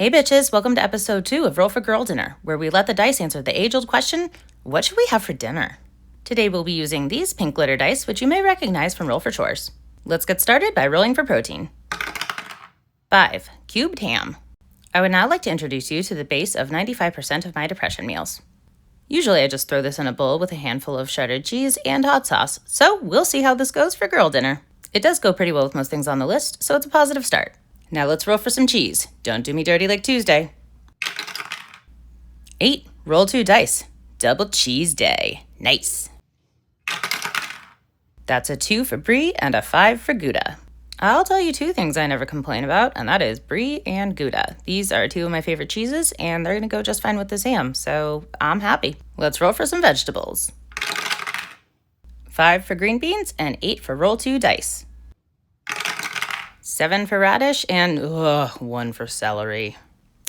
Hey bitches, welcome to episode 2 of Roll for Girl Dinner, where we let the dice answer the age-old question, what should we have for dinner? Today we'll be using these pink glitter dice, which you may recognize from Roll for Chores. Let's get started by rolling for protein. 5. Cubed ham. I would now like to introduce you to the base of 95% of my depression meals. Usually I just throw this in a bowl with a handful of shredded cheese and hot sauce, so we'll see how this goes for girl dinner. It does go pretty well with most things on the list, so it's a positive start. Now let's roll for some cheese. Don't do me dirty like Tuesday. 8. Roll 2 dice. Double cheese day. Nice. That's a 2 for Brie and a 5 for Gouda. I'll tell you 2 things I never complain about, and that is Brie and Gouda. These are 2 of my favorite cheeses, and they're going to go just fine with this ham, so I'm happy. Let's roll for some vegetables. 5 for green beans and 8 for roll 2 dice. 7 for radish and 1 for celery.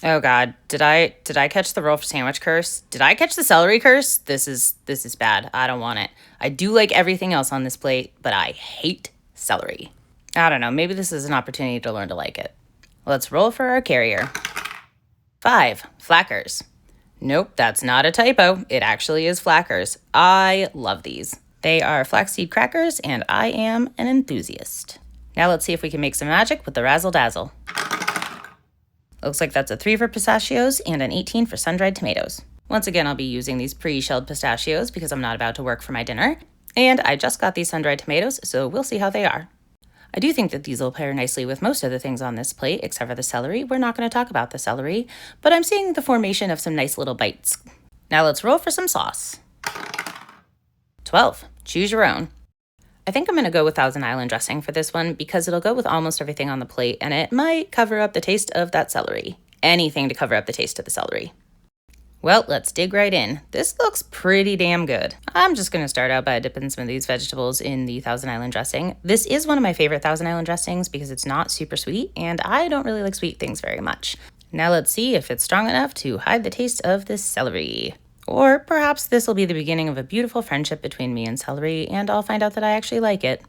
Oh god, did I catch the roll for sandwich curse? Did I catch the celery curse? This is bad. I don't want it. I do like everything else on this plate, but I hate celery. I don't know, maybe this is an opportunity to learn to like it. Let's roll for our carrier. 5, flackers. Nope, that's not a typo. It actually is flackers. I love these. They are flaxseed crackers, and I am an enthusiast. Now let's see if we can make some magic with the Razzle Dazzle. Looks like that's a 3 for pistachios and an 18 for sun-dried tomatoes. Once again, I'll be using these pre-shelled pistachios because I'm not about to work for my dinner. And I just got these sun-dried tomatoes, so we'll see how they are. I do think that these will pair nicely with most of the things on this plate, except for the celery. We're not going to talk about the celery, but I'm seeing the formation of some nice little bites. Now let's roll for some sauce. 12. Choose your own. I think I'm going to go with Thousand Island dressing for this one because it'll go with almost everything on the plate and it might cover up the taste of that celery. Anything to cover up the taste of the celery. Well, let's dig right in. This looks pretty damn good. I'm just going to start out by dipping some of these vegetables in the Thousand Island dressing. This is one of my favorite Thousand Island dressings because it's not super sweet and I don't really like sweet things very much. Now let's see if it's strong enough to hide the taste of this celery. Or perhaps this will be the beginning of a beautiful friendship between me and celery, and I'll find out that I actually like it.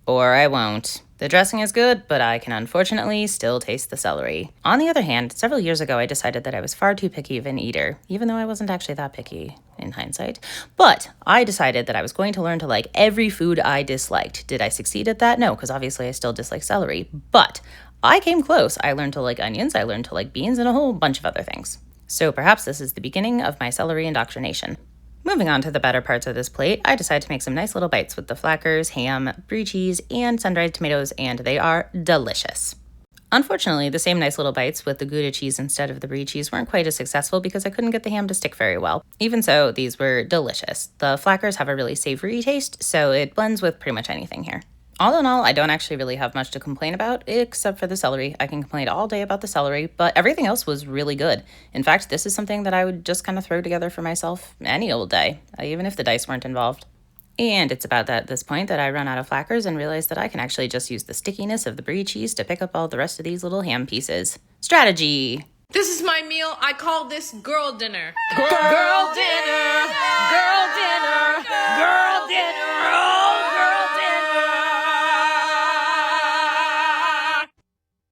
Or I won't. The dressing is good, but I can unfortunately still taste the celery. On the other hand, several years ago I decided that I was far too picky of an eater, even though I wasn't actually that picky in hindsight. But I decided that I was going to learn to like every food I disliked. Did I succeed at that? No, because obviously I still dislike celery. But I came close. I learned to like onions, I learned to like beans, and a whole bunch of other things. So perhaps this is the beginning of my celery indoctrination. Moving on to the better parts of this plate, I decided to make some nice little bites with the flackers, ham, brie cheese, and sun-dried tomatoes, and they are delicious. Unfortunately, the same nice little bites with the Gouda cheese instead of the brie cheese weren't quite as successful because I couldn't get the ham to stick very well. Even so, these were delicious. The flackers have a really savory taste, so it blends with pretty much anything here. All in all, I don't actually really have much to complain about, except for the celery. I can complain all day about the celery, but everything else was really good. In fact, this is something that I would just kind of throw together for myself any old day, even if the dice weren't involved. And it's about at this point that I run out of flackers and realize that I can actually just use the stickiness of the brie cheese to pick up all the rest of these little ham pieces. Strategy! This is my meal. I call this girl dinner. Girl dinner. Girl dinner. Girl dinner.